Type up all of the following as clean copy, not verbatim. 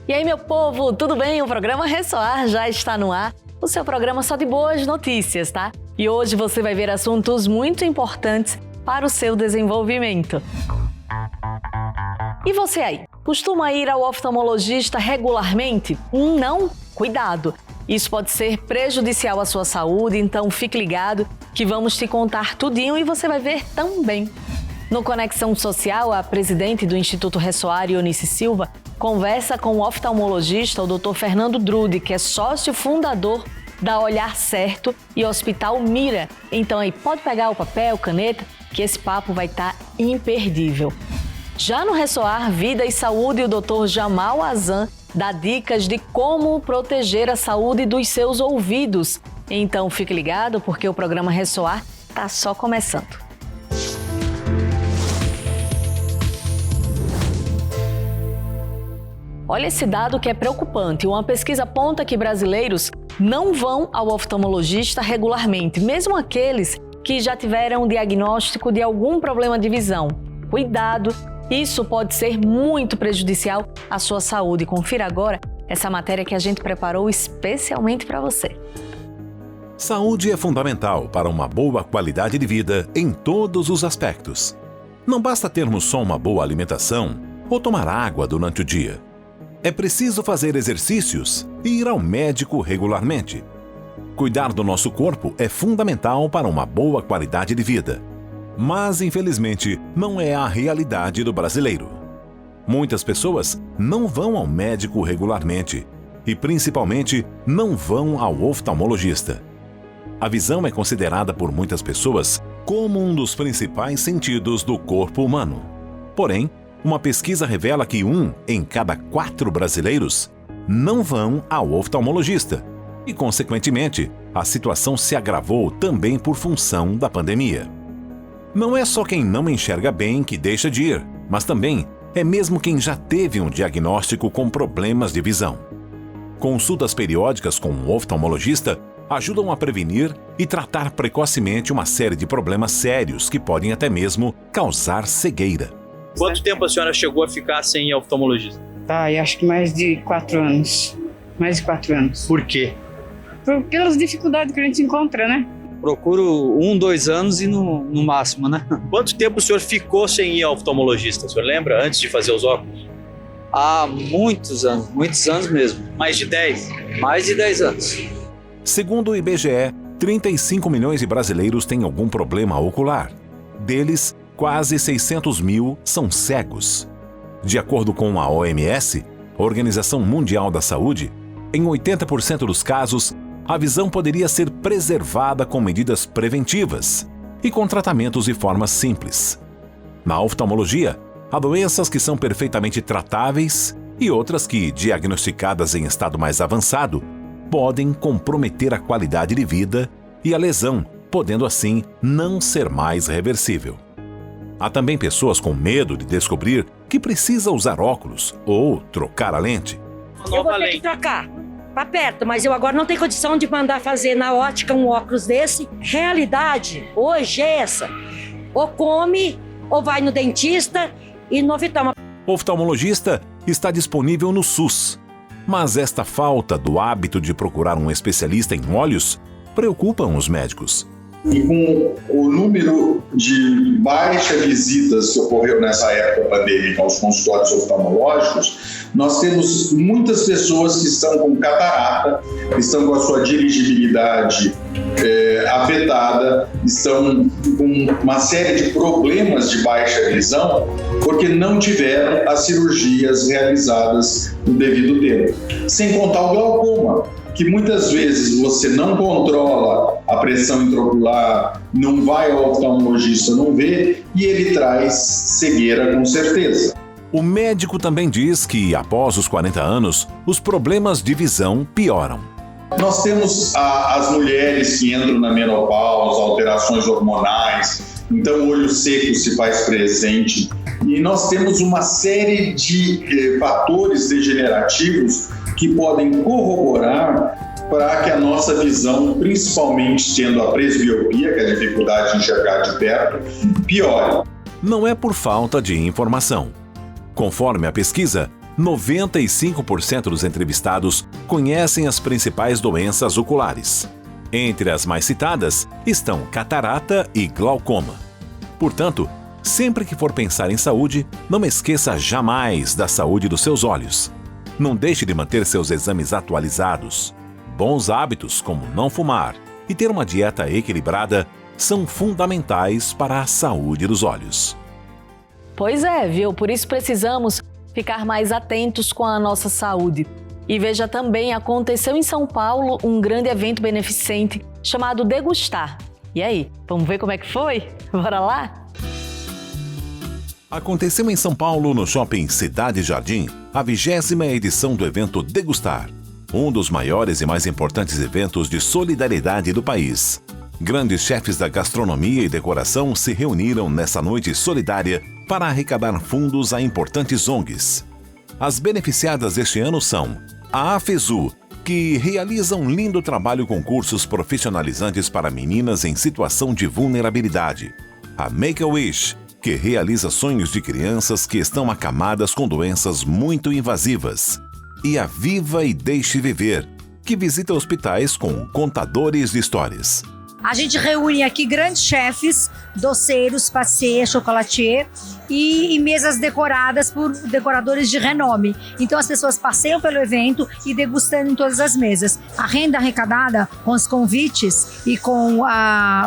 E aí, meu povo, tudo bem? O programa Ressoar já está no ar. O seu programa só de boas notícias, tá? E hoje você vai ver assuntos muito importantes para o seu desenvolvimento. E você aí, costuma ir ao oftalmologista regularmente? Não? Cuidado! Isso pode ser prejudicial à sua saúde, então fique ligado que vamos te contar tudinho e você vai ver também. No Conexão Social, a presidente do Instituto Ressoar, Ionice Silva, conversa com o oftalmologista, o Dr. Fernando Drude, que é sócio fundador da Olhar Certo e Hospital Mira. Então aí pode pegar o papel, caneta, que esse papo vai estar imperdível. Já no Ressoar Vida e Saúde, o Dr. Jamal Azan dá dicas de como proteger a saúde dos seus ouvidos. Então fique ligado porque o programa Ressoar está só começando. Olha esse dado que é preocupante. Uma pesquisa aponta que brasileiros não vão ao oftalmologista regularmente, mesmo aqueles que já tiveram um diagnóstico de algum problema de visão. Cuidado, isso pode ser muito prejudicial à sua saúde. Confira agora essa matéria que a gente preparou especialmente para você. Saúde é fundamental para uma boa qualidade de vida em todos os aspectos. Não basta termos só uma boa alimentação ou tomar água durante o dia. É preciso fazer exercícios e ir ao médico regularmente. Cuidar do nosso corpo é fundamental para uma boa qualidade de vida. Mas, infelizmente, não é a realidade do brasileiro. Muitas pessoas não vão ao médico regularmente e, principalmente, não vão ao oftalmologista. A visão é considerada por muitas pessoas como um dos principais sentidos do corpo humano. Porém, uma pesquisa revela que 1 em cada 4 brasileiros não vão ao oftalmologista e, consequentemente, a situação se agravou também por função da pandemia. Não é só quem não enxerga bem que deixa de ir, mas também é mesmo quem já teve um diagnóstico com problemas de visão. Consultas periódicas com um oftalmologista ajudam a prevenir e tratar precocemente uma série de problemas sérios que podem até mesmo causar cegueira. Quanto tempo a senhora chegou a ficar sem oftalmologista? Eu acho que mais de 4 anos. Mais de 4 anos. Por quê? Pelas dificuldades que a gente encontra, né? Procuro 1, 2 anos e no máximo, né? Quanto tempo o senhor ficou sem ir ao oftalmologista? O senhor lembra, antes de fazer os óculos? Há muitos anos mesmo. Mais de 10? Mais de 10 anos. Segundo o IBGE, 35 milhões de brasileiros têm algum problema ocular. Deles, quase 600 mil são cegos. De acordo com a OMS, a Organização Mundial da Saúde, em 80% dos casos, a visão poderia ser preservada com medidas preventivas e com tratamentos de forma simples. Na oftalmologia, há doenças que são perfeitamente tratáveis e outras que, diagnosticadas em estado mais avançado, podem comprometer a qualidade de vida e a lesão, podendo assim não ser mais reversível. Há também pessoas com medo de descobrir que precisa usar óculos ou trocar a lente. Eu vou ter que trocar para perto, mas eu agora não tenho condição de mandar fazer na ótica um óculos desse. Realidade hoje é essa. Ou come, ou vai no dentista e no oftalmo. O oftalmologista está disponível no SUS, mas esta falta do hábito de procurar um especialista em olhos preocupa os médicos. E com o número de baixas visitas que ocorreu nessa época pandêmica aos consultórios oftalmológicos, nós temos muitas pessoas que estão com catarata, estão com a sua dirigibilidade afetada, estão com uma série de problemas de baixa visão porque não tiveram as cirurgias realizadas no devido tempo. Sem contar o glaucoma, que muitas vezes você não controla a pressão intraocular, não vai ao oftalmologista, não vê, e ele traz cegueira com certeza. O médico também diz que, após os 40 anos, os problemas de visão pioram. Nós temos as mulheres que entram na menopausa, alterações hormonais, então o olho seco se faz presente. E nós temos uma série de fatores degenerativos que podem corroborar para que a nossa visão, principalmente tendo a presbiopia, que é a dificuldade de enxergar de perto, piore. Não é por falta de informação. Conforme a pesquisa, 95% dos entrevistados conhecem as principais doenças oculares. Entre as mais citadas estão catarata e glaucoma. Portanto, sempre que for pensar em saúde, não esqueça jamais da saúde dos seus olhos. Não deixe de manter seus exames atualizados. Bons hábitos, como não fumar e ter uma dieta equilibrada, são fundamentais para a saúde dos olhos. Pois é, viu? Por isso precisamos ficar mais atentos com a nossa saúde. E veja também, aconteceu em São Paulo um grande evento beneficente chamado Degustar. E aí, vamos ver como é que foi? Bora lá? Aconteceu em São Paulo, no Shopping Cidade Jardim, a 20ª edição do evento Degustar, um dos maiores e mais importantes eventos de solidariedade do país. Grandes chefes da gastronomia e decoração se reuniram nessa noite solidária para arrecadar fundos a importantes ONGs. As beneficiadas este ano são a AFESU, que realiza um lindo trabalho com cursos profissionalizantes para meninas em situação de vulnerabilidade, a Make-A-Wish, que realiza sonhos de crianças que estão acamadas com doenças muito invasivas, e a Viva e Deixe Viver, que visita hospitais com contadores de histórias. A gente reúne aqui grandes chefes, doceiros, pâtissiers, chocolatier e mesas decoradas por decoradores de renome. Então as pessoas passeiam pelo evento e degustando em todas as mesas. A renda arrecadada com os convites e com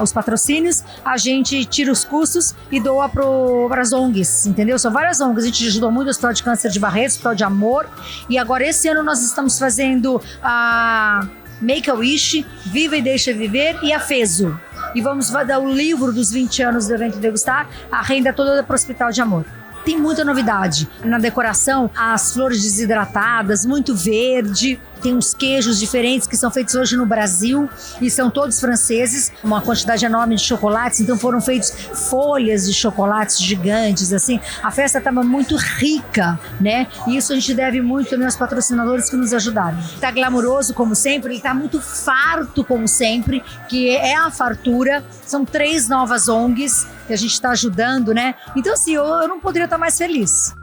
os patrocínios, a gente tira os custos e doa para as ONGs, entendeu? São várias ONGs, a gente ajudou muito o Hospital de Câncer de Barretos, o Hospital de Amor, e agora esse ano nós estamos fazendo a Make-A-Wish, Viva e Deixa Viver e a FESU. E vamos dar o livro dos 20 anos do evento Degustar, a renda toda para o Hospital de Amor. Tem muita novidade na decoração, as flores desidratadas, muito verde, tem uns queijos diferentes que são feitos hoje no Brasil e são todos franceses, uma quantidade enorme de chocolates, então foram feitos folhas de chocolates gigantes, assim. A festa estava muito rica, né? E isso a gente deve muito também aos patrocinadores que nos ajudaram. Está glamuroso como sempre, ele está muito farto como sempre, que é a fartura. São 3 novas ONGs que a gente está ajudando, né? Então assim, eu não poderia estar mais feliz.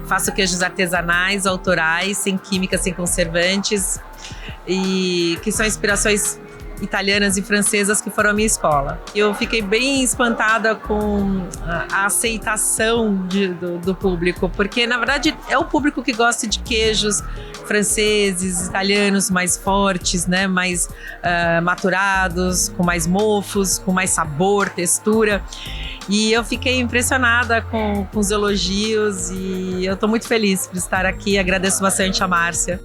Faço queijos artesanais, autorais, sem química, sem conservantes, e que são inspirações italianas e francesas que foram à minha escola. Eu fiquei bem espantada com a aceitação do público, porque na verdade é o público que gosta de queijos franceses, italianos mais fortes, né? Mais maturados, com mais mofos, com mais sabor, textura. E eu fiquei impressionada com os elogios e eu estou muito feliz por estar aqui. Agradeço bastante a Márcia.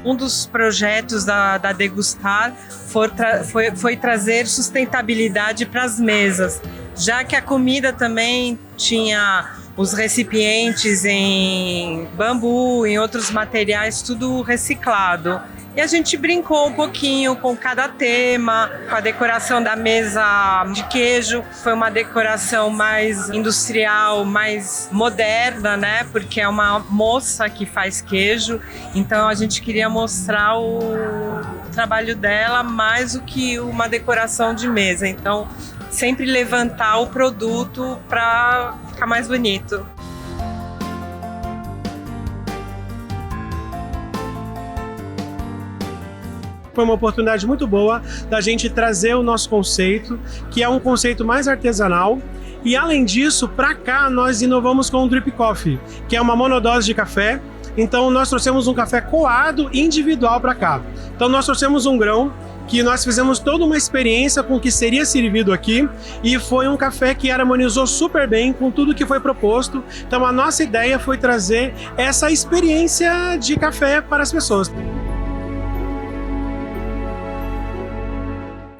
Um dos projetos da Degustar foi trazer sustentabilidade para as mesas, já que a comida também tinha os recipientes em bambu, em outros materiais, tudo reciclado. E a gente brincou um pouquinho com cada tema, com a decoração da mesa de queijo. Foi uma decoração mais industrial, mais moderna, né? Porque é uma moça que faz queijo. Então a gente queria mostrar o trabalho dela mais do que uma decoração de mesa. Então sempre levantar o produto para ficar mais bonito. Foi uma oportunidade muito boa da gente trazer o nosso conceito, que é um conceito mais artesanal. E além disso, para cá nós inovamos com o Drip Coffee, que é uma monodose de café. Então nós trouxemos um café coado individual para cá. Então nós trouxemos um grão que nós fizemos toda uma experiência com o que seria servido aqui e foi um café que harmonizou super bem com tudo que foi proposto. Então a nossa ideia foi trazer essa experiência de café para as pessoas.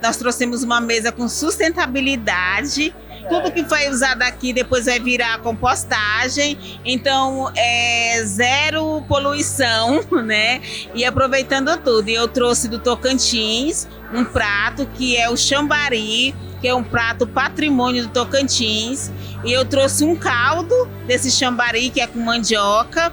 Nós trouxemos uma mesa com sustentabilidade. Tudo que foi usado aqui depois vai virar compostagem. Então, é zero poluição, né? E aproveitando tudo. E eu trouxe do Tocantins um prato que é o chambari, que é um prato patrimônio do Tocantins. E eu trouxe um caldo desse chambari, que é com mandioca,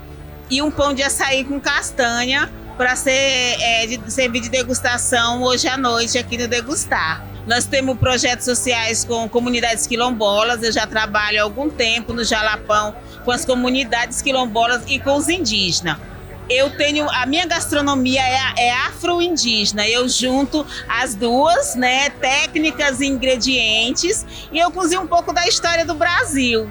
e um pão de açaí com castanha, para servir de degustação hoje à noite aqui no Degustar. Nós temos projetos sociais com comunidades quilombolas. Eu já trabalho há algum tempo no Jalapão com as comunidades quilombolas e com os indígenas. A minha gastronomia é afro-indígena. Eu junto as duas, né, técnicas e ingredientes, e eu cozinho um pouco da história do Brasil.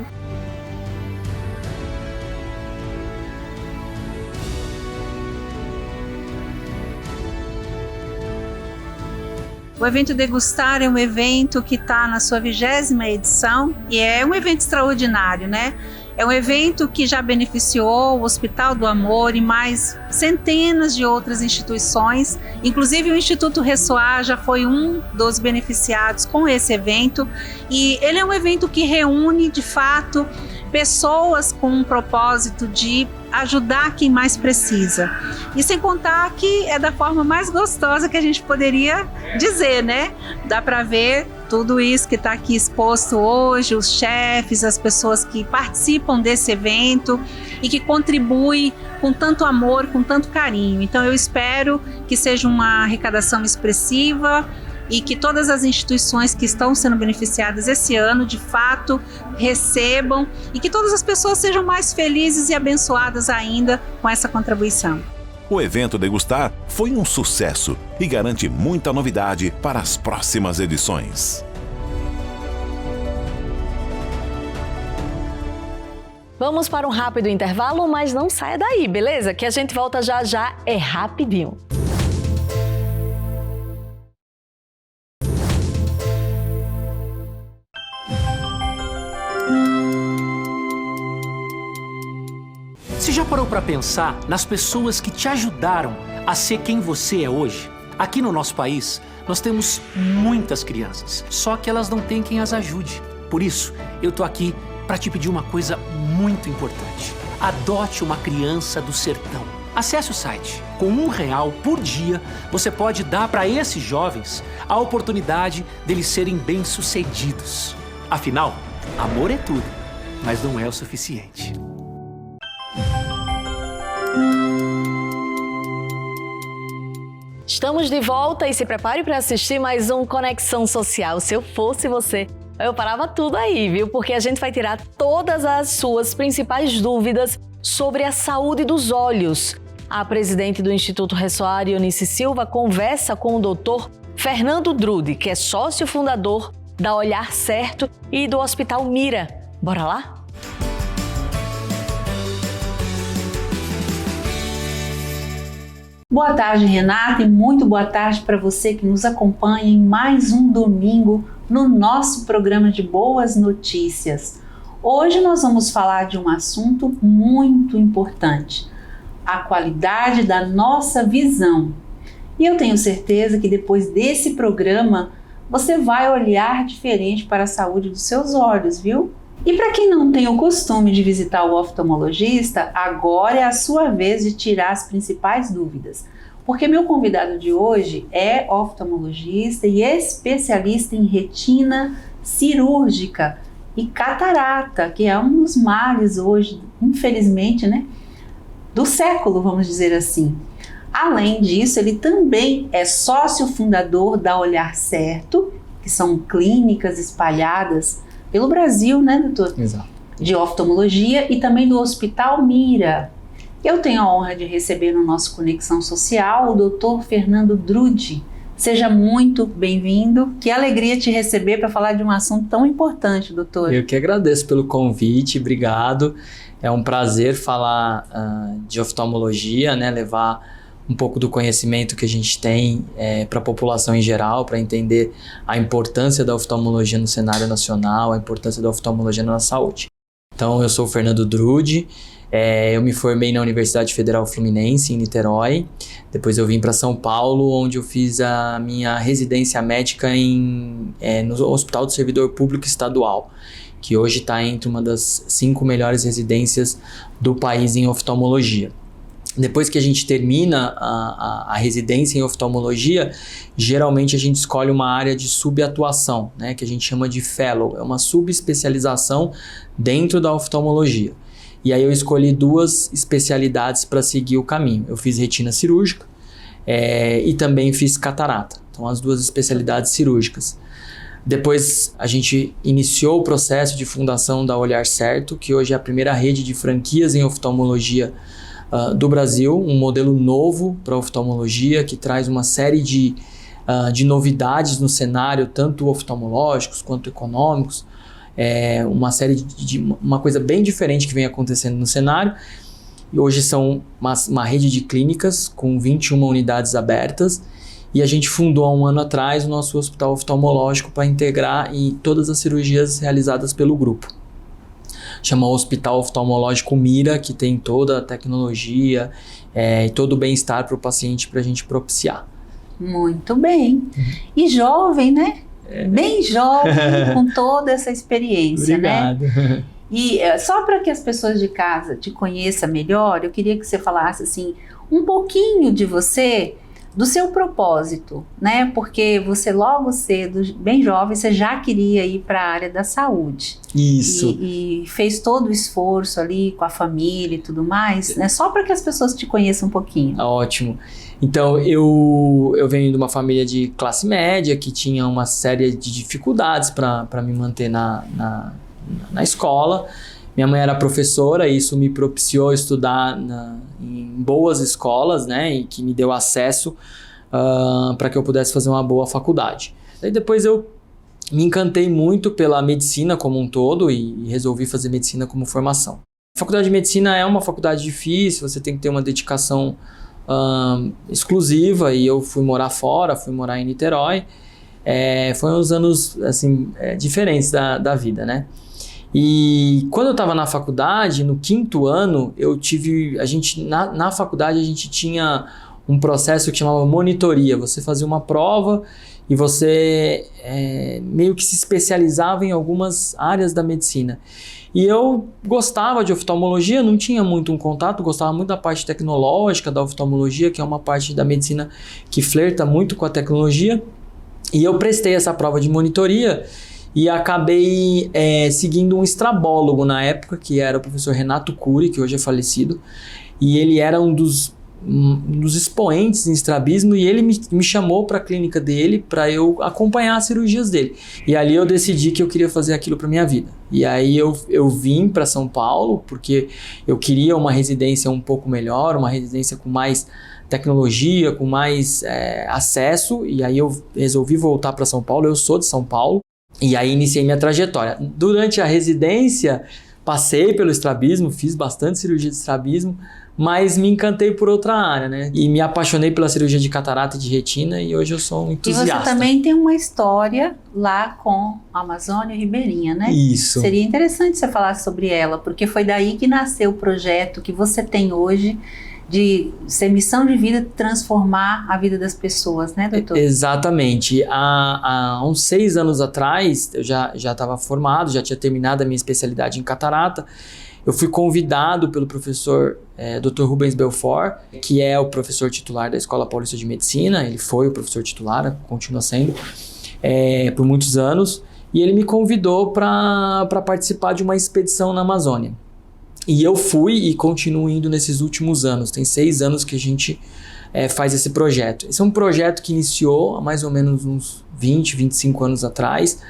O evento Degustar é um evento que está na sua 20ª edição e é um evento extraordinário, né? É um evento que já beneficiou o Hospital do Amor e mais centenas de outras instituições. Inclusive o Instituto Ressoar já foi um dos beneficiados com esse evento. E ele é um evento que reúne, de fato, pessoas com um propósito de ajudar quem mais precisa. E sem contar que é da forma mais gostosa que a gente poderia dizer, né? Dá para ver tudo isso que está aqui exposto hoje, os chefes, as pessoas que participam desse evento e que contribuem com tanto amor, com tanto carinho. Então eu espero que seja uma arrecadação expressiva e que todas as instituições que estão sendo beneficiadas esse ano, de fato, recebam e que todas as pessoas sejam mais felizes e abençoadas ainda com essa contribuição. O evento Degustar foi um sucesso e garante muita novidade para as próximas edições. Vamos para um rápido intervalo, mas não saia daí, beleza? Que a gente volta já já, é rapidinho. Você já parou para pensar nas pessoas que te ajudaram a ser quem você é hoje? Aqui no nosso país, nós temos muitas crianças, só que elas não têm quem as ajude. Por isso, eu tô aqui para te pedir uma coisa muito importante. Adote uma criança do sertão. Acesse o site. Com R$1 por dia, você pode dar para esses jovens a oportunidade deles serem bem-sucedidos. Afinal, amor é tudo, mas não é o suficiente. Estamos de volta e se prepare para assistir mais um Conexão Social. Se eu fosse você, eu parava tudo aí, viu? Porque a gente vai tirar todas as suas principais dúvidas sobre a saúde dos olhos. A presidente do Instituto Ressoar, Eunice Silva, conversa com o Dr. Fernando Drude, que é sócio fundador da Olhar Certo e do Hospital Mira. Bora lá? Boa tarde, Renata, e muito boa tarde para você que nos acompanha em mais um domingo no nosso programa de Boas Notícias. Hoje nós vamos falar de um assunto muito importante, a qualidade da nossa visão. E eu tenho certeza que depois desse programa você vai olhar diferente para a saúde dos seus olhos, viu? E para quem não tem o costume de visitar o oftalmologista, agora é a sua vez de tirar as principais dúvidas. Porque meu convidado de hoje é oftalmologista e especialista em retina cirúrgica e catarata, que é um dos males hoje, infelizmente, né, do século, vamos dizer assim. Além disso, ele também é sócio fundador da Olhar Certo, que são clínicas espalhadas pelo Brasil, né, doutor? Exato. De oftalmologia, e também do Hospital Mira. Eu tenho a honra de receber no nosso Conexão Social o doutor Fernando Drude. Seja muito bem-vindo. Que alegria te receber para falar de um assunto tão importante, doutor. Eu que agradeço pelo convite, obrigado. É um prazer falar de oftalmologia, né, levar um pouco do conhecimento que a gente tem para a população em geral, para entender a importância da oftalmologia no cenário nacional, a importância da oftalmologia na saúde. Então, eu sou o Fernando Drude, eu me formei na Universidade Federal Fluminense, em Niterói. Depois eu vim para São Paulo, onde eu fiz a minha residência médica no Hospital do Servidor Público Estadual, que hoje está entre uma das 5 melhores residências do país em oftalmologia. Depois que a gente termina a residência em oftalmologia, geralmente a gente escolhe uma área de subatuação, né, que a gente chama de fellow, é uma subespecialização dentro da oftalmologia. E aí eu escolhi 2 especialidades para seguir o caminho. Eu fiz retina cirúrgica e também fiz catarata. Então, as 2 especialidades cirúrgicas. Depois a gente iniciou o processo de fundação da Olhar Certo, que hoje é a primeira rede de franquias em oftalmologia do Brasil, um modelo novo para oftalmologia que traz uma série de novidades no cenário, tanto oftalmológicos quanto econômicos, uma série de uma coisa bem diferente que vem acontecendo no cenário. E hoje são uma rede de clínicas com 21 unidades abertas, e a gente fundou há um ano atrás o nosso hospital oftalmológico para integrar em todas as cirurgias realizadas pelo grupo. Chama Hospital Oftalmológico Mira, que tem toda a tecnologia e todo o bem-estar para o paciente para a gente propiciar. Muito bem. E jovem, né? Bem jovem, com toda essa experiência, Obrigado. Né? E só para que as pessoas de casa te conheçam melhor, eu queria que você falasse assim, um pouquinho de você, do seu propósito, né? Porque você logo cedo, bem jovem, você já queria ir para a área da saúde. Isso. E fez todo o esforço ali com a família e tudo mais, né? Só para que as pessoas te conheçam um pouquinho. Ótimo. Então, eu venho de uma família de classe média que tinha uma série de dificuldades para me manter na escola. Minha mãe era professora e isso me propiciou estudar em boas escolas, né? E que me deu acesso para que eu pudesse fazer uma boa faculdade. Daí depois eu me encantei muito pela medicina como um todo e resolvi fazer medicina como formação. A faculdade de medicina é uma faculdade difícil, você tem que ter uma dedicação exclusiva, e eu fui morar fora, fui morar em Niterói. Foram uns anos assim, diferentes da vida, né? E quando eu estava na faculdade, no 5º ano, na faculdade a gente tinha um processo que chamava monitoria. Você fazia uma prova e você meio que se especializava em algumas áreas da medicina. E eu gostava de oftalmologia, não tinha muito um contato, gostava muito da parte tecnológica da oftalmologia, que é uma parte da medicina que flerta muito com a tecnologia. E eu prestei essa prova de monitoria e acabei seguindo um estrabólogo na época, que era o professor Renato Cury, que hoje é falecido. E ele era um dos expoentes em estrabismo, e ele me chamou para a clínica dele para eu acompanhar as cirurgias dele. E ali eu decidi que eu queria fazer aquilo para minha vida. E aí eu vim para São Paulo porque eu queria uma residência um pouco melhor, uma residência com mais tecnologia, com mais acesso, e aí eu resolvi voltar para São Paulo. Eu sou de São Paulo, e aí iniciei minha trajetória. Durante a residência, passei pelo estrabismo, fiz bastante cirurgia de estrabismo, mas me encantei por outra área, né? E me apaixonei pela cirurgia de catarata e de retina, e hoje eu sou um entusiasta. E você também tem uma história lá com a Amazônia Ribeirinha, né? Isso. Seria interessante você falar sobre ela, porque foi daí que nasceu o projeto que você tem hoje de ser missão de vida, transformar a vida das pessoas, né, doutor? Exatamente. Há uns 6 anos atrás, eu já estava formado, já tinha terminado a minha especialidade em catarata. Eu fui convidado pelo professor Dr. Rubens Belfort, que é o professor titular da Escola Paulista de Medicina. Ele foi o professor titular, continua sendo, por muitos anos. E ele me convidou para participar de uma expedição na Amazônia. E eu fui e continuo indo nesses últimos anos. Tem 6 anos que a gente faz esse projeto. Esse é um projeto que iniciou há mais ou menos uns 20, 25 anos atrás,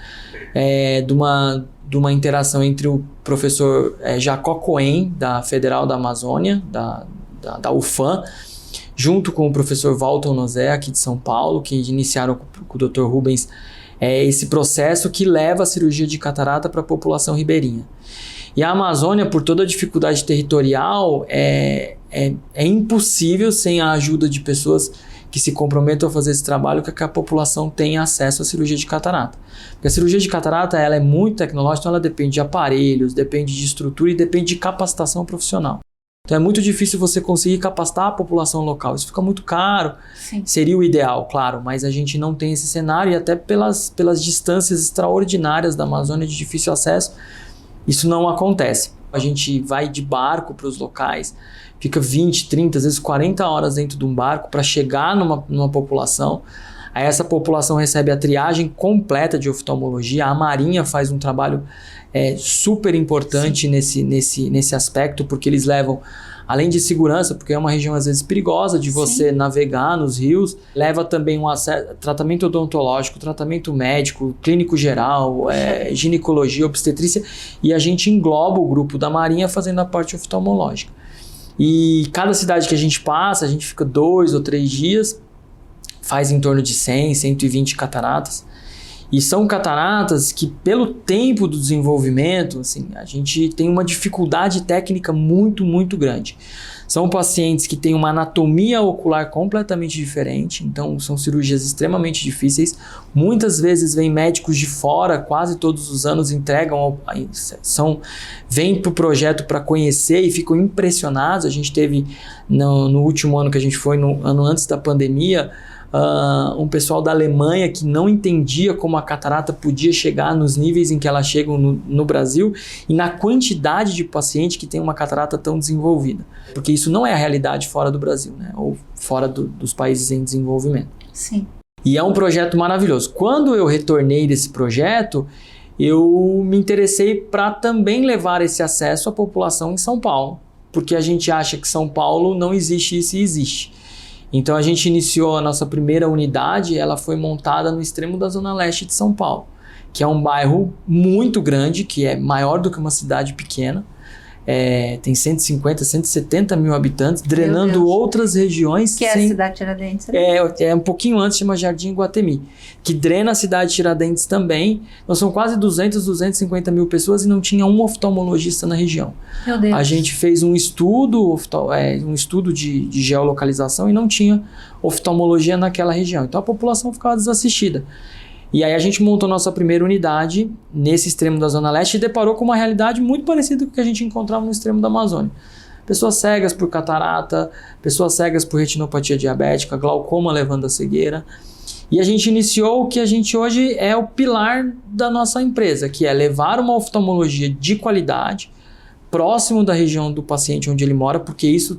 de uma interação entre o professor Jacó Cohen, da Federal da Amazônia, da UFAM, junto com o professor Walton Nozé, aqui de São Paulo, que iniciaram com o Dr. Rubens esse processo que leva a cirurgia de catarata para a população ribeirinha. E a Amazônia, por toda a dificuldade territorial, é impossível, sem a ajuda de pessoas que se comprometam a fazer esse trabalho, que a população tenha acesso à cirurgia de catarata. Porque a cirurgia de catarata ela é muito tecnológica, então ela depende de aparelhos, depende de estrutura e depende de capacitação profissional. Então é muito difícil você conseguir capacitar a população local. Isso fica muito caro. Sim. Seria o ideal, claro, mas a gente não tem esse cenário, e até pelas distâncias extraordinárias da Amazônia de difícil acesso, isso não acontece. A gente vai de barco para os locais, fica 20, 30, às vezes 40 horas dentro de um barco para chegar numa população. Aí essa população recebe a triagem completa de oftalmologia. A Marinha faz um trabalho super importante nesse aspecto, porque eles levam, além de segurança, porque é uma região às vezes perigosa de você navegar nos rios, leva também tratamento odontológico, tratamento médico, clínico geral, ginecologia, obstetrícia, e a gente engloba o grupo da Marinha fazendo a parte oftalmológica. E cada cidade que a gente passa, a gente fica 2 ou 3 dias, faz em torno de 100, 120 cataratas. E são cataratas que, pelo tempo do desenvolvimento, assim, a gente tem uma dificuldade técnica muito, muito grande. São pacientes que têm uma anatomia ocular completamente diferente, então são cirurgias extremamente difíceis. Muitas vezes vêm médicos de fora, quase todos os anos vêm para o projeto para conhecer e ficam impressionados. A gente teve, no último ano que a gente foi, no ano antes da pandemia, um pessoal da Alemanha que não entendia como a catarata podia chegar nos níveis em que ela chega no Brasil e na quantidade de paciente que tem uma catarata tão desenvolvida. Porque isso não é a realidade fora do Brasil, né? Ou fora dos países em desenvolvimento. Sim. E é um projeto maravilhoso. Quando eu retornei desse projeto, eu me interessei para também levar esse acesso à população em São Paulo. Porque a gente acha que São Paulo não existe isso e existe. Então a gente iniciou a nossa primeira unidade, ela foi montada no extremo da Zona Leste de São Paulo, que é um bairro muito grande, que é maior do que uma cidade pequena, tem 150, 170 mil habitantes, drenando outras regiões. Que é a cidade de Tiradentes? É um pouquinho antes, chama Jardim Iguatemi, que drena a cidade de Tiradentes também. Então são quase 200, 250 mil pessoas e não tinha um oftalmologista na região. Meu Deus. A gente fez um estudo de geolocalização e não tinha oftalmologia naquela região. Então a população ficava desassistida. E aí a gente montou nossa primeira unidade nesse extremo da Zona Leste e deparou com uma realidade muito parecida com o que a gente encontrava no extremo da Amazônia. Pessoas cegas por catarata, pessoas cegas por retinopatia diabética, glaucoma levando à cegueira. E a gente iniciou o que a gente hoje é o pilar da nossa empresa, que é levar uma oftalmologia de qualidade próximo da região do paciente onde ele mora, porque isso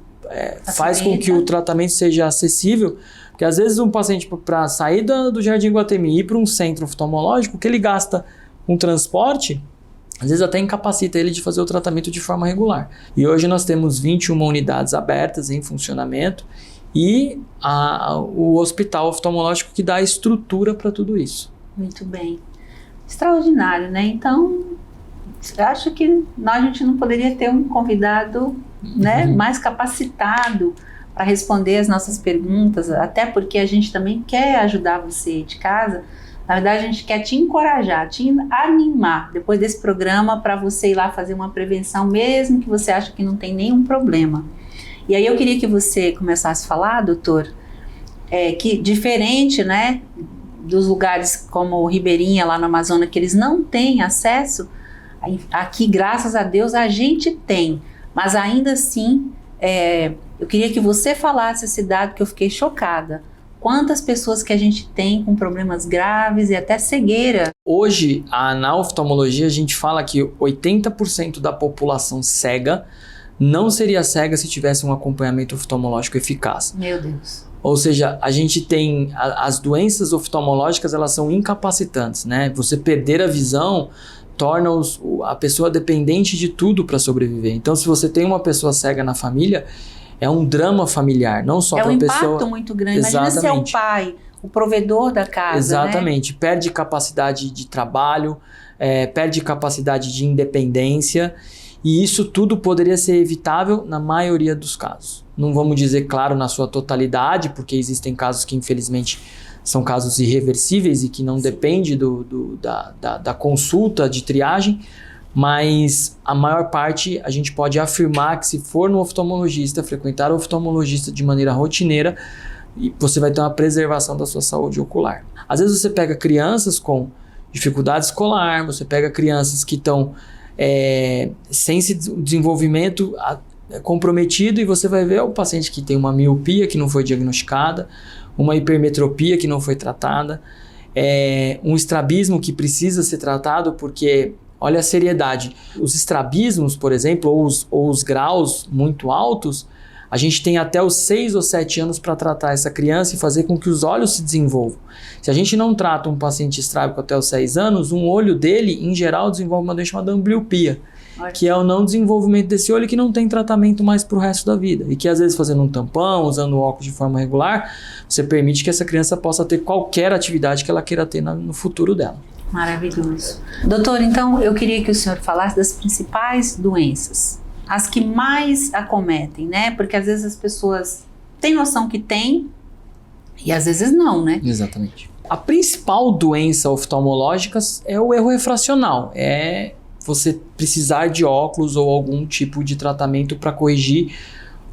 faz com que o tratamento seja acessível. Porque às vezes um paciente, para sair do Jardim Iguatemi e ir para um centro oftalmológico, o que ele gasta com transporte, às vezes até incapacita ele de fazer o tratamento de forma regular. E hoje nós temos 21 unidades abertas em funcionamento e o hospital oftalmológico que dá a estrutura para tudo isso. Muito bem. Extraordinário, né? Então, eu acho que a gente não poderia ter um convidado, né, mais capacitado para responder as nossas perguntas, até porque a gente também quer ajudar você de casa. Na verdade, a gente quer te encorajar, te animar depois desse programa para você ir lá fazer uma prevenção, mesmo que você ache que não tem nenhum problema. E aí eu queria que você começasse a falar, doutor, que diferente, né, dos lugares como o Ribeirinha, lá no Amazonas, que eles não têm acesso, aqui, graças a Deus, a gente tem, mas ainda assim, eu queria que você falasse esse dado que eu fiquei chocada. Quantas pessoas que a gente tem com problemas graves e até cegueira? Hoje, na oftalmologia, a gente fala que 80% da população cega não seria cega se tivesse um acompanhamento oftalmológico eficaz. Meu Deus. Ou seja, a gente tem as doenças oftalmológicas, elas são incapacitantes, né? Você perder a visão torna a pessoa dependente de tudo para sobreviver. Então, se você tem uma pessoa cega na família, é um drama familiar, não só para a pessoa. É um impacto muito grande. Imagina se é o pai, o provedor da casa. Exatamente. Né? Perde capacidade de trabalho, perde capacidade de independência, e isso tudo poderia ser evitável na maioria dos casos. Não vamos dizer, claro, na sua totalidade, porque existem casos que, infelizmente, são casos irreversíveis e que não depende da consulta de triagem, mas a maior parte a gente pode afirmar que se for no oftalmologista, frequentar o oftalmologista de maneira rotineira, você vai ter uma preservação da sua saúde ocular. Às vezes você pega crianças com dificuldade escolar, você pega crianças que estão sem esse desenvolvimento comprometido, e você vai ver o paciente que tem uma miopia que não foi diagnosticada, uma hipermetropia que não foi tratada, um estrabismo que precisa ser tratado, porque olha a seriedade. Os estrabismos, por exemplo, ou os graus muito altos, A gente tem até os 6 ou 7 anos para tratar essa criança e fazer com que os olhos se desenvolvam. Se a gente não trata um paciente estrábico até os 6 anos, um olho dele, em geral, desenvolve uma doença chamada ambliopia, que é o não desenvolvimento desse olho que não tem tratamento mais para o resto da vida. E que às vezes fazendo um tampão, usando óculos de forma regular, você permite que essa criança possa ter qualquer atividade que ela queira ter no futuro dela. Maravilhoso. Doutor, então eu queria que o senhor falasse das principais doenças, as que mais acometem, né? Porque às vezes as pessoas têm noção que tem e às vezes não, né? Exatamente. A principal doença oftalmológica é o erro refracional, é você precisar de óculos ou algum tipo de tratamento para corrigir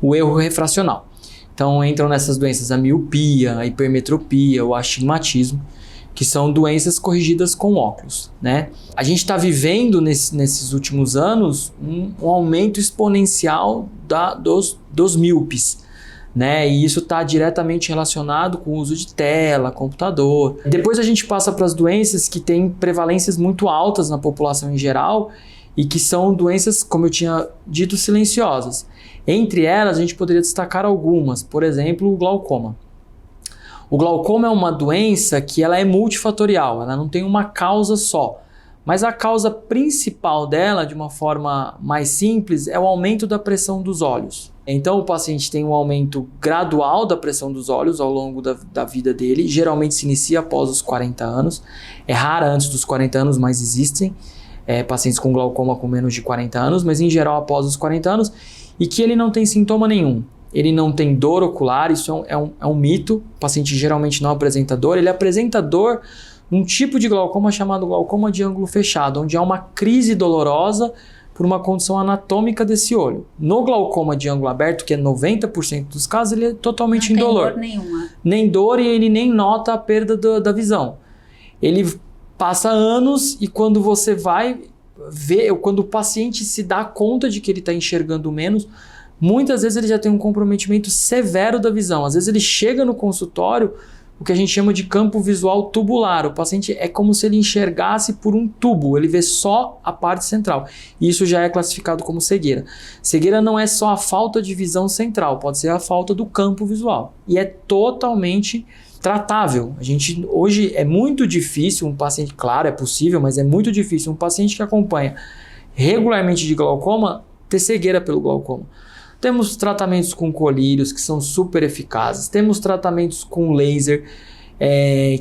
o erro refracional. Então entram nessas doenças a miopia, a hipermetropia, o astigmatismo, que são doenças corrigidas com óculos, né? A gente está vivendo nesses últimos anos um aumento exponencial dos míopes, né? E isso está diretamente relacionado com o uso de tela, computador. Depois a gente passa para as doenças que têm prevalências muito altas na população em geral e que são doenças, como eu tinha dito, silenciosas. Entre elas a gente poderia destacar algumas, por exemplo, o glaucoma. O glaucoma é uma doença que ela é multifatorial, ela não tem uma causa só. Mas a causa principal dela, de uma forma mais simples, é o aumento da pressão dos olhos. Então o paciente tem um aumento gradual da pressão dos olhos ao longo da vida dele, geralmente se inicia após os 40 anos, é rara antes dos 40 anos, mas existem pacientes com glaucoma com menos de 40 anos, mas em geral após os 40 anos, e que ele não tem sintoma nenhum. Ele não tem dor ocular, isso é um mito, o paciente geralmente não apresenta dor, ele apresenta dor num tipo de glaucoma chamado glaucoma de ângulo fechado, onde há uma crise dolorosa por uma condição anatômica desse olho. No glaucoma de ângulo aberto, que é 90% dos casos, ele é totalmente indolor. Não tem dor nenhuma. Nem dor e ele nem nota a perda da visão. Ele passa anos e quando você vai ver, quando o paciente se dá conta de que ele está enxergando menos, muitas vezes ele já tem um comprometimento severo da visão. Às vezes ele chega no consultório, o que a gente chama de campo visual tubular. O paciente é como se ele enxergasse por um tubo, ele vê só a parte central. E isso já é classificado como cegueira. Cegueira não é só a falta de visão central, pode ser a falta do campo visual. E é totalmente tratável. Hoje é muito difícil um paciente, claro, é possível, mas é muito difícil um paciente que acompanha regularmente de glaucoma ter cegueira pelo glaucoma. Temos tratamentos com colírios que são super eficazes, temos tratamentos com laser,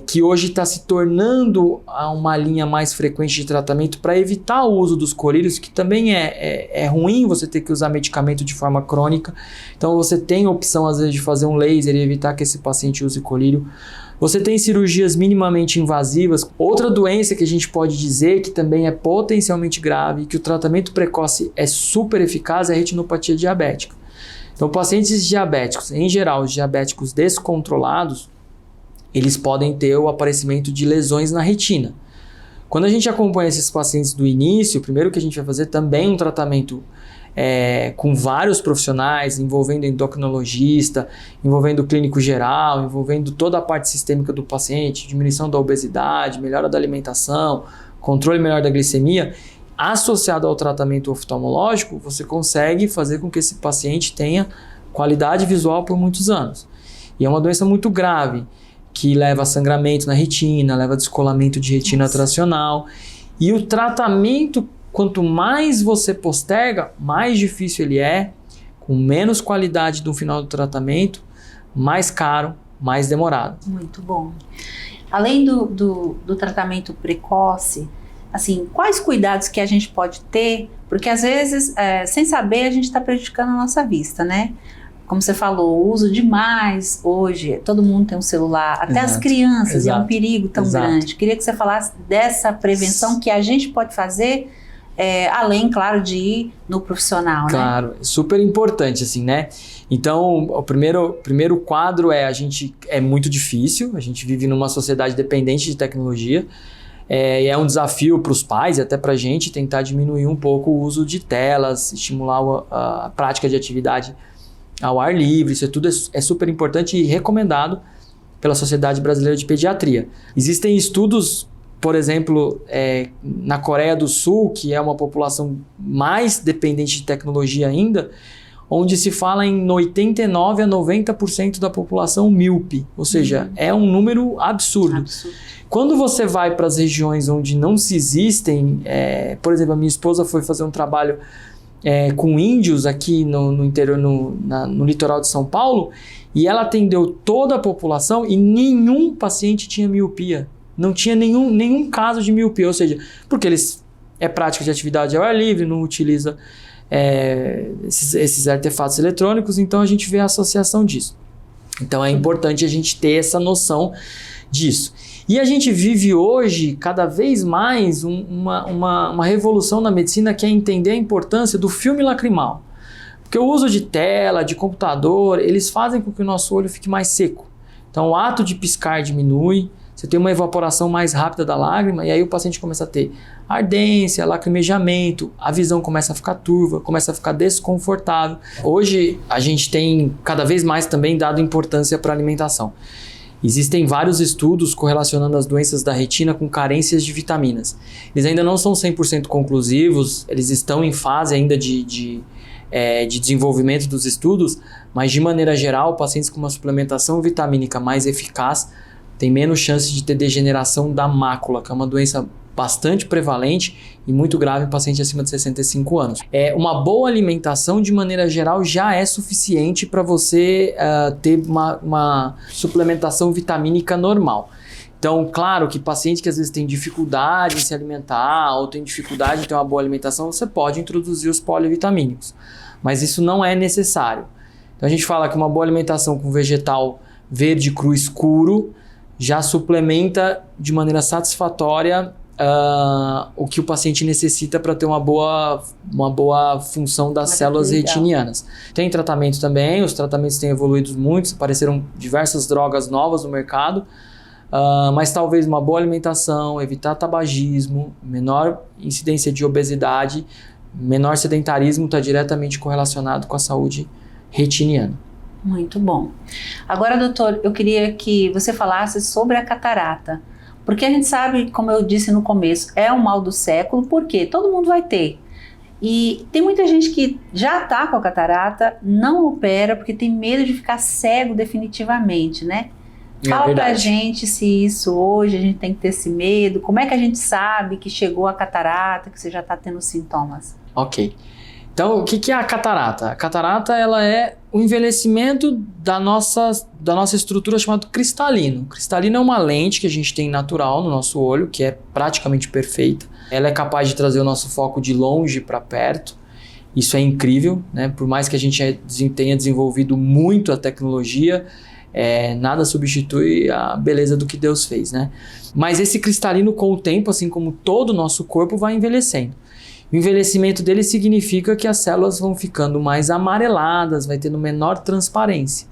que hoje está se tornando uma linha mais frequente de tratamento para evitar o uso dos colírios, que também é ruim você ter que usar medicamento de forma crônica. Então você tem a opção às vezes de fazer um laser e evitar que esse paciente use colírio. Você tem cirurgias minimamente invasivas. Outra doença que a gente pode dizer que também é potencialmente grave e que o tratamento precoce é super eficaz é a retinopatia diabética. Então, pacientes diabéticos, em geral, os diabéticos descontrolados, eles podem ter o aparecimento de lesões na retina. Quando a gente acompanha esses pacientes do início, primeiro que a gente vai fazer também um tratamento com vários profissionais, envolvendo endocrinologista, envolvendo o clínico geral, envolvendo toda a parte sistêmica do paciente, diminuição da obesidade, melhora da alimentação, controle melhor da glicemia. Associado ao tratamento oftalmológico, você consegue fazer com que esse paciente tenha qualidade visual por muitos anos. E é uma doença muito grave, que leva a sangramento na retina, leva a descolamento de retina tracional. E o tratamento, quanto mais você posterga, mais difícil ele é, com menos qualidade do final do tratamento, mais caro, mais demorado. Muito bom. Além do tratamento precoce, assim, quais cuidados que a gente pode ter? Porque às vezes, sem saber, a gente está prejudicando a nossa vista, né? Como você falou, o uso demais hoje, todo mundo tem um celular, até as crianças, é um perigo tão grande. Queria que você falasse dessa prevenção que a gente pode fazer, além, claro, de ir no profissional, né? Claro, super importante, assim, né? Então, o primeiro quadro é muito difícil, a gente vive numa sociedade dependente de tecnologia, e é um desafio para os pais e até para a gente tentar diminuir um pouco o uso de telas, estimular a prática de atividade ao ar livre. Isso tudo é super importante e recomendado pela Sociedade Brasileira de Pediatria. Existem estudos, por exemplo, na Coreia do Sul, que é uma população mais dependente de tecnologia ainda, onde se fala em 89 a 90% da população míope, ou seja, é um número absurdo. Quando você vai para as regiões onde não se existem, por exemplo, a minha esposa foi fazer um trabalho com índios aqui no interior, no litoral de São Paulo, e ela atendeu toda a população e nenhum paciente tinha miopia. Não tinha nenhum caso de miopia, ou seja, porque é prática de atividade ao ar livre, não utiliza esses artefatos eletrônicos, então a gente vê a associação disso. Então é importante a gente ter essa noção disso. E a gente vive hoje, cada vez mais, uma revolução na medicina que é entender a importância do filme lacrimal. Porque o uso de tela, de computador, eles fazem com que o nosso olho fique mais seco. Então o ato de piscar diminui, você tem uma evaporação mais rápida da lágrima, e aí o paciente começa a ter ardência, lacrimejamento, a visão começa a ficar turva, começa a ficar desconfortável. Hoje a gente tem cada vez mais também dado importância para a alimentação. Existem vários estudos correlacionando as doenças da retina com carências de vitaminas. Eles ainda não são 100% conclusivos, eles estão em fase ainda de desenvolvimento dos estudos, mas de maneira geral, pacientes com uma suplementação vitamínica mais eficaz têm menos chance de ter degeneração da mácula, que é uma doença bastante prevalente e muito grave em pacientes acima de 65 anos. Uma boa alimentação, de maneira geral, já é suficiente para você ter uma suplementação vitamínica normal. Então, claro que paciente que às vezes tem dificuldade em se alimentar ou tem dificuldade em ter uma boa alimentação, você pode introduzir os polivitamínicos, mas isso não é necessário. Então a gente fala que uma boa alimentação com vegetal verde cru escuro já suplementa de maneira satisfatória o que o paciente necessita para ter uma boa função das células retinianas. Tem tratamento também, os tratamentos têm evoluído muito, apareceram diversas drogas novas no mercado, mas talvez uma boa alimentação, evitar tabagismo, menor incidência de obesidade, menor sedentarismo está diretamente correlacionado com a saúde retiniana. Muito bom. Agora, doutor, eu queria que você falasse sobre a catarata. Porque a gente sabe, como eu disse no começo, é o mal do século, porque todo mundo vai ter. E tem muita gente que já está com a catarata, não opera, porque tem medo de ficar cego definitivamente, né? Fala pra gente se isso hoje a gente tem que ter esse medo. Como é que a gente sabe que chegou a catarata, que você já está tendo sintomas? Ok. Então, o que é a catarata? A catarata, ela é o envelhecimento da nossa estrutura chamada cristalino. Cristalino é uma lente que a gente tem natural no nosso olho, que é praticamente perfeita. Ela é capaz de trazer o nosso foco de longe para perto. Isso é incrível, né? Por mais que a gente tenha desenvolvido muito a tecnologia, nada substitui a beleza do que Deus fez, né? Mas esse cristalino, com o tempo, assim como todo o nosso corpo, vai envelhecendo. O envelhecimento dele significa que as células vão ficando mais amareladas, vai tendo menor transparência.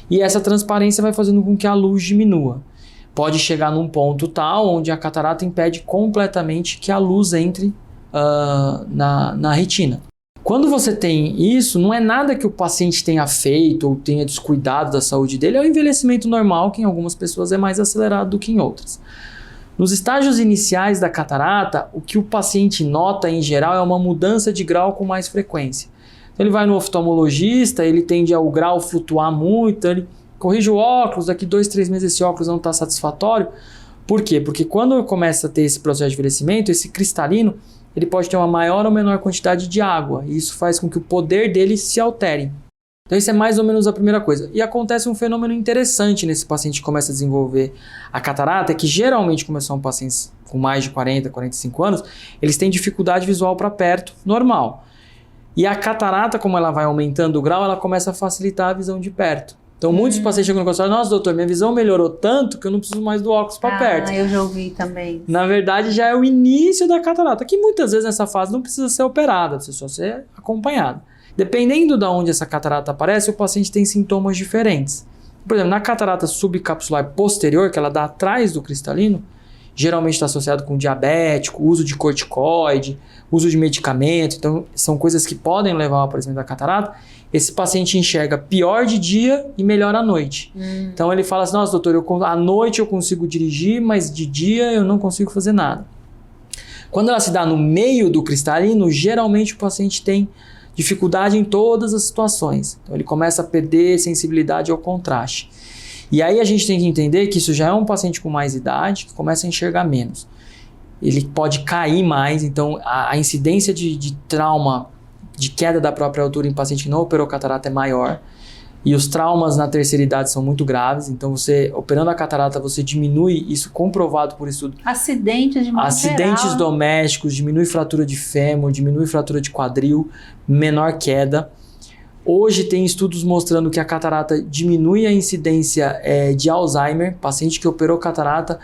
E essa transparência vai fazendo com que a luz diminua. Pode chegar num ponto tal onde a catarata impede completamente que a luz entre na retina. Quando você tem isso, não é nada que o paciente tenha feito ou tenha descuidado da saúde dele, é o envelhecimento normal, que em algumas pessoas é mais acelerado do que em outras. Nos estágios iniciais da catarata, o que o paciente nota em geral é uma mudança de grau com mais frequência. Então, ele vai no oftalmologista, ele tende ao grau flutuar muito, ele corrige o óculos, daqui 2-3 meses esse óculos não está satisfatório. Por quê? Porque quando começa a ter esse processo de envelhecimento, esse cristalino, ele pode ter uma maior ou menor quantidade de água, e isso faz com que o poder dele se altere. Então isso é mais ou menos a primeira coisa. E acontece um fenômeno interessante nesse paciente que começa a desenvolver a catarata, é que geralmente, como são pacientes com mais de 40, 45 anos, eles têm dificuldade visual para perto, normal. E a catarata, como ela vai aumentando o grau, ela começa a facilitar a visão de perto. Então muitos pacientes chegam no consultório, nossa doutor, minha visão melhorou tanto que eu não preciso mais do óculos para perto. Eu já ouvi também. Na verdade já é o início da catarata, que muitas vezes nessa fase não precisa ser operada, precisa só ser acompanhada. Dependendo de onde essa catarata aparece, o paciente tem sintomas diferentes. Por exemplo, na catarata subcapsular posterior, que ela dá atrás do cristalino, geralmente está associado com diabético, uso de corticoide, uso de medicamento, então são coisas que podem levar ao aparecimento da catarata. Esse paciente enxerga pior de dia e melhor à noite. Então ele fala assim, nossa doutor, à noite eu consigo dirigir, mas de dia eu não consigo fazer nada. Quando ela se dá no meio do cristalino, geralmente o paciente tem dificuldade em todas as situações. Então ele começa a perder sensibilidade ao contraste. E aí a gente tem que entender que isso já é um paciente com mais idade, que começa a enxergar menos. Ele pode cair mais, então a incidência de trauma, de queda da própria altura em paciente que não operou catarata é maior. E os traumas na terceira idade são muito graves, então você, operando a catarata, você diminui, isso comprovado por estudo. Acidentes de modo Acidentes geral. domésticos, diminui fratura de fêmur, diminui fratura de quadril, menor queda. Hoje tem estudos mostrando que a catarata diminui a incidência de Alzheimer. Paciente que operou catarata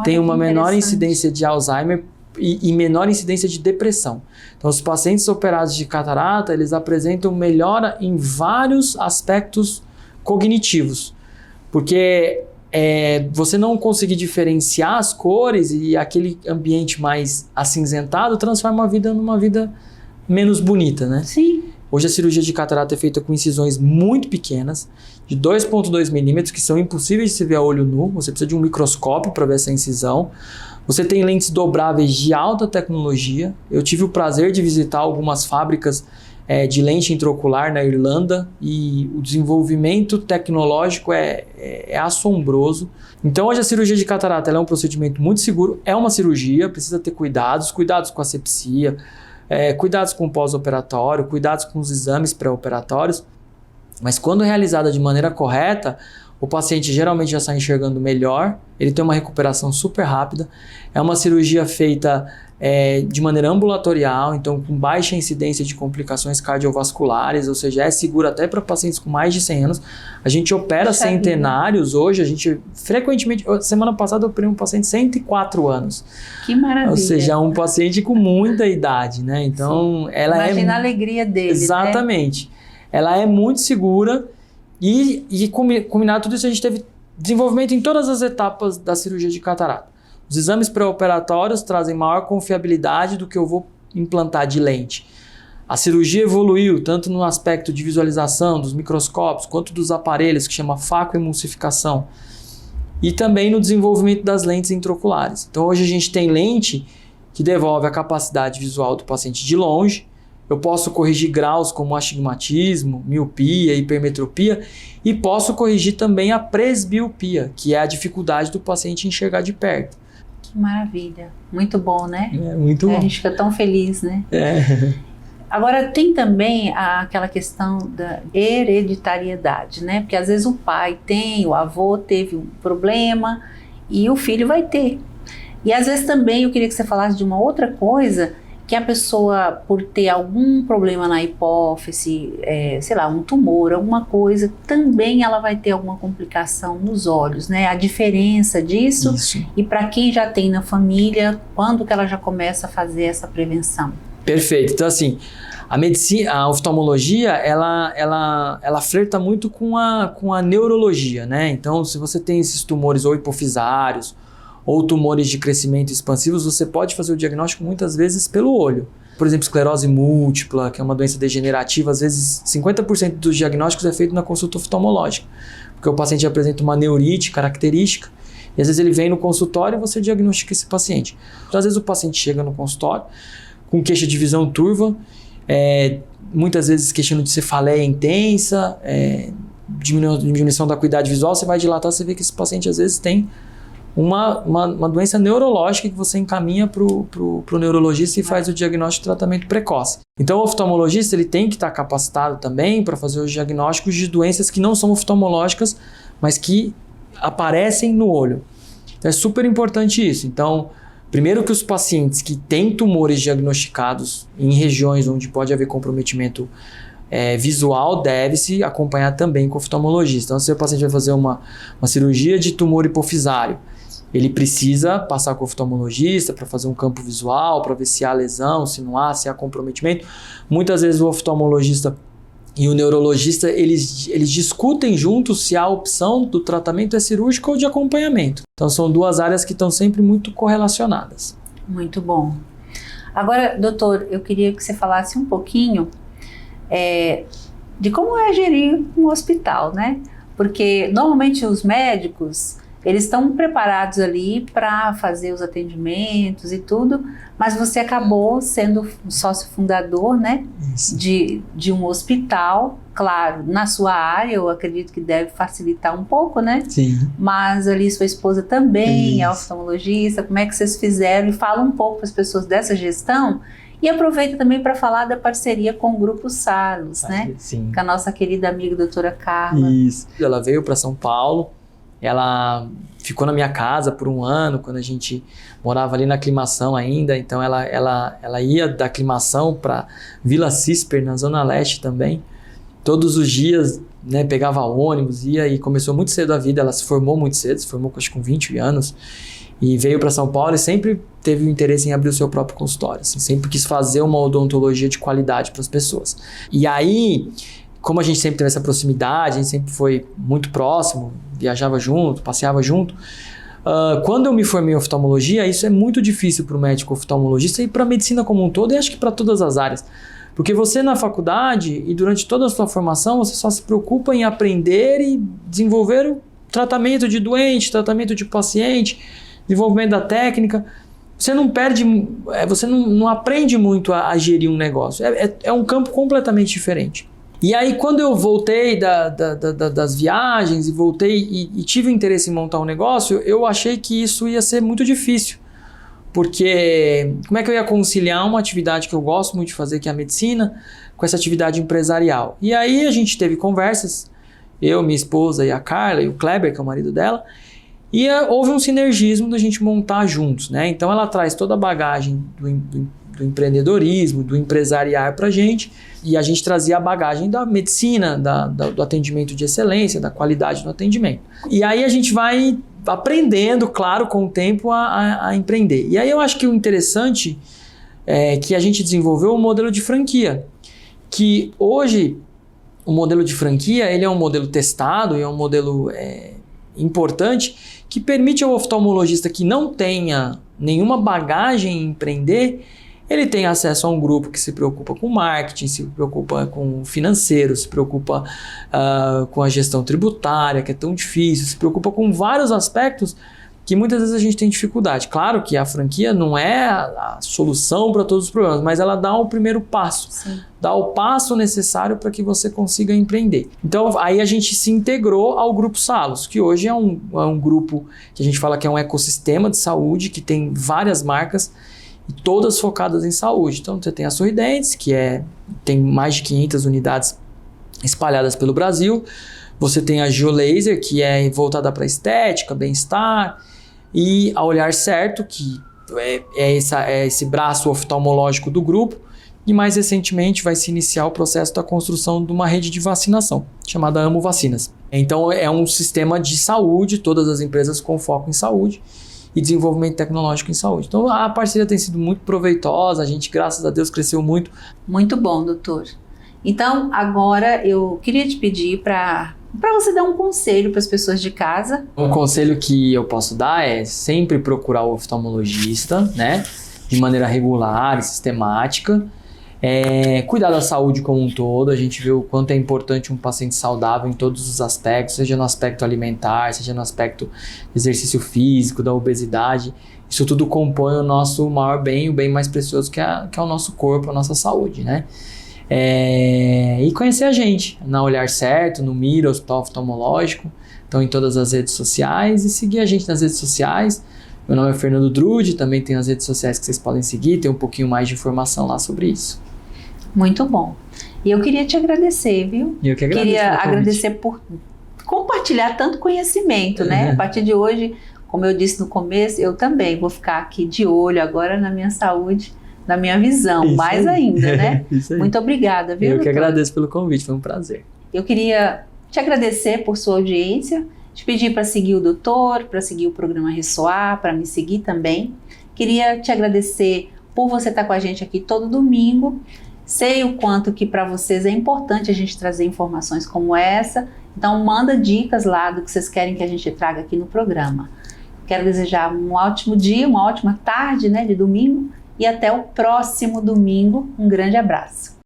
tem uma menor incidência de Alzheimer e menor incidência de depressão. Então, os pacientes operados de catarata, eles apresentam melhora em vários aspectos cognitivos. Porque você não conseguir diferenciar as cores e aquele ambiente mais acinzentado transforma a vida numa vida menos bonita, né? Sim. Hoje a cirurgia de catarata é feita com incisões muito pequenas, de 2,2 milímetros, que são impossíveis de se ver a olho nu. Você precisa de um microscópio para ver essa incisão. Você tem lentes dobráveis de alta tecnologia. Eu tive o prazer de visitar algumas fábricas de lente intraocular na Irlanda e o desenvolvimento tecnológico é assombroso. Então hoje a cirurgia de catarata ela é um procedimento muito seguro, é uma cirurgia, precisa ter cuidados com a asepsia, cuidados com o pós-operatório, cuidados com os exames pré-operatórios, mas quando realizada de maneira correta, o paciente geralmente já está enxergando melhor, ele tem uma recuperação super rápida, é uma cirurgia feita de maneira ambulatorial, então com baixa incidência de complicações cardiovasculares, ou seja, é seguro até para pacientes com mais de 100 anos. A gente opera centenários hoje, a gente frequentemente, semana passada eu operei um paciente de 104 anos. Que maravilha. Ou seja, um paciente com muita idade, né? Então, ela Imagina a alegria dele, exatamente. Né? Ela é muito segura e combinado tudo isso, a gente teve desenvolvimento em todas as etapas da cirurgia de catarata. Os exames pré-operatórios trazem maior confiabilidade do que eu vou implantar de lente. A cirurgia evoluiu tanto no aspecto de visualização dos microscópios, quanto dos aparelhos que chama facoemulsificação, e também no desenvolvimento das lentes intraoculares. Então hoje a gente tem lente que devolve a capacidade visual do paciente de longe. Eu posso corrigir graus como astigmatismo, miopia, hipermetropia, e posso corrigir também a presbiopia, que é a dificuldade do paciente enxergar de perto. Que maravilha. Muito bom, né? Muito bom. A gente fica tão feliz, né? Agora, tem também aquela questão da hereditariedade, né? Porque às vezes o pai tem, o avô teve um problema e o filho vai ter. E às vezes também eu queria que você falasse de uma outra coisa, que a pessoa, por ter algum problema na hipófise, sei lá, um tumor, alguma coisa, também ela vai ter alguma complicação nos olhos, né? A diferença disso. Isso. E para quem já tem na família, quando que ela já começa a fazer essa prevenção? Perfeito. Então, assim, a medicina, a oftalmologia, ela flerta muito com a neurologia, né? Então, se você tem esses tumores ou hipofisários, ou tumores de crescimento expansivos, você pode fazer o diagnóstico muitas vezes pelo olho. Por exemplo, esclerose múltipla, que é uma doença degenerativa, às vezes 50% dos diagnósticos é feito na consulta oftalmológica, porque o paciente apresenta uma neurite característica, e às vezes ele vem no consultório e você diagnostica esse paciente. Então, às vezes o paciente chega no consultório com queixa de visão turva, muitas vezes queixando de cefaleia intensa, diminuição da acuidade visual, você vai dilatar, você vê que esse paciente às vezes tem uma doença neurológica que você encaminha para o neurologista e faz o diagnóstico e tratamento precoce. Então o oftalmologista ele tem que estar capacitado também para fazer os diagnósticos de doenças que não são oftalmológicas, mas que aparecem no olho. Então é super importante isso. Então, primeiro que os pacientes que têm tumores diagnosticados em regiões onde pode haver comprometimento visual, deve-se acompanhar também com o oftalmologista. Então, se o paciente vai fazer uma cirurgia de tumor hipofisário, ele precisa passar com o oftalmologista para fazer um campo visual, para ver se há lesão, se não há, se há comprometimento. Muitas vezes o oftalmologista e o neurologista, eles discutem juntos se a opção do tratamento é cirúrgico ou de acompanhamento. Então são duas áreas que estão sempre muito correlacionadas. Muito bom. Agora, doutor, eu queria que você falasse um pouquinho de como é gerir um hospital, né? Porque normalmente os médicos, eles estão preparados ali para fazer os atendimentos e tudo, mas você acabou sendo sócio fundador, né, de um hospital. Claro, na sua área, eu acredito que deve facilitar um pouco, né? Sim. Mas ali sua esposa também é oftalmologista. Como é que vocês fizeram? E fala um pouco para as pessoas dessa gestão. E aproveita também para falar da parceria com o Grupo Salos, né? Sim. Com a nossa querida amiga doutora Carla. Isso. Ela veio para São Paulo, ela ficou na minha casa por 1 ano, quando a gente morava ali na Aclimação ainda, então ela ia da Aclimação para Vila Cisper, na Zona Leste também, todos os dias, né, pegava ônibus, ia, e começou muito cedo a vida, ela se formou muito cedo, se formou acho que com 20 anos, e veio para São Paulo e sempre teve o interesse em abrir o seu próprio consultório, assim, sempre quis fazer uma odontologia de qualidade para as pessoas. E aí, como a gente sempre teve essa proximidade, a gente sempre foi muito próximo, viajava junto, passeava junto, quando eu me formei em oftalmologia, isso é muito difícil para o médico oftalmologista e para a medicina como um todo, e acho que para todas as áreas. Porque você na faculdade e durante toda a sua formação, você só se preocupa em aprender e desenvolver o tratamento de doente, tratamento de paciente, desenvolvimento da técnica. Você não perde, você não aprende muito a gerir um negócio. É um campo completamente diferente. E aí, quando eu voltei das viagens e voltei e tive interesse em montar um negócio, eu achei que isso ia ser muito difícil. Porque como é que eu ia conciliar uma atividade que eu gosto muito de fazer, que é a medicina, com essa atividade empresarial? E aí a gente teve conversas, eu, minha esposa e a Carla e o Kleber, que é o marido dela, e houve um sinergismo da gente montar juntos, né? Então ela traz toda a bagagem do empreendedorismo, do empresariar pra gente, e a gente trazia a bagagem da medicina, do atendimento de excelência, da qualidade do atendimento. E aí a gente vai aprendendo, claro, com o tempo a empreender. E aí eu acho que o interessante é que a gente desenvolveu um modelo de franquia, que hoje o modelo de franquia ele é um modelo testado e é um modelo importante que permite ao oftalmologista que não tenha nenhuma bagagem em empreender, ele tem acesso a um grupo que se preocupa com marketing, se preocupa com financeiro, se preocupa com a gestão tributária, que é tão difícil, se preocupa com vários aspectos que muitas vezes a gente tem dificuldade. Claro que a franquia não é a solução para todos os problemas, mas ela dá o primeiro passo, dá o passo necessário para que você consiga empreender. Então aí a gente se integrou ao Grupo Salos, que hoje é um grupo que a gente fala que é um ecossistema de saúde, que tem várias marcas, e todas focadas em saúde. Então você tem a Sorridentes, que tem mais de 500 unidades espalhadas pelo Brasil. Você tem a Geolaser, que é voltada para estética, bem-estar. E a Olhar Certo, que é esse braço oftalmológico do grupo. E mais recentemente vai se iniciar o processo da construção de uma rede de vacinação, chamada Amo Vacinas. Então é um sistema de saúde, todas as empresas com foco em saúde e desenvolvimento tecnológico em saúde. Então a parceria tem sido muito proveitosa, a gente, graças a Deus, cresceu muito. Muito bom, doutor. Então agora eu queria te pedir para você dar um conselho para as pessoas de casa. Um conselho que eu posso dar é sempre procurar o oftalmologista, né, de maneira regular e sistemática. Cuidar da saúde como um todo, a gente vê o quanto é importante um paciente saudável em todos os aspectos, seja no aspecto alimentar, seja no aspecto de exercício físico, da obesidade. Isso tudo compõe o nosso maior bem, o bem mais precioso que é o nosso corpo, a nossa saúde, né? E conhecer a gente, na Olhar Certo, no Mira, Hospital Oftalmológico, então em todas as redes sociais, e seguir a gente nas redes sociais. Meu nome é Fernando Drude, também tem as redes sociais que vocês podem seguir, tem um pouquinho mais de informação lá sobre isso. Muito bom. E eu queria te agradecer, viu? Eu que agradeço. Queria agradecer por compartilhar tanto conhecimento, né? A partir de hoje, como eu disse no começo, eu também vou ficar aqui de olho agora na minha saúde, na minha visão, isso mais aí. Ainda, né? Isso aí. Muito obrigada, viu, Eu que doutor? agradeço pelo convite, foi um prazer. Eu queria te agradecer por sua audiência, te pedir para seguir o doutor, para seguir o programa Ressoar, para me seguir também. Queria te agradecer por você estar com a gente aqui todo domingo. Sei o quanto que para vocês é importante a gente trazer informações como essa, então manda dicas lá do que vocês querem que a gente traga aqui no programa. Quero desejar um ótimo dia, uma ótima tarde, né, de domingo, e até o próximo domingo. Um grande abraço.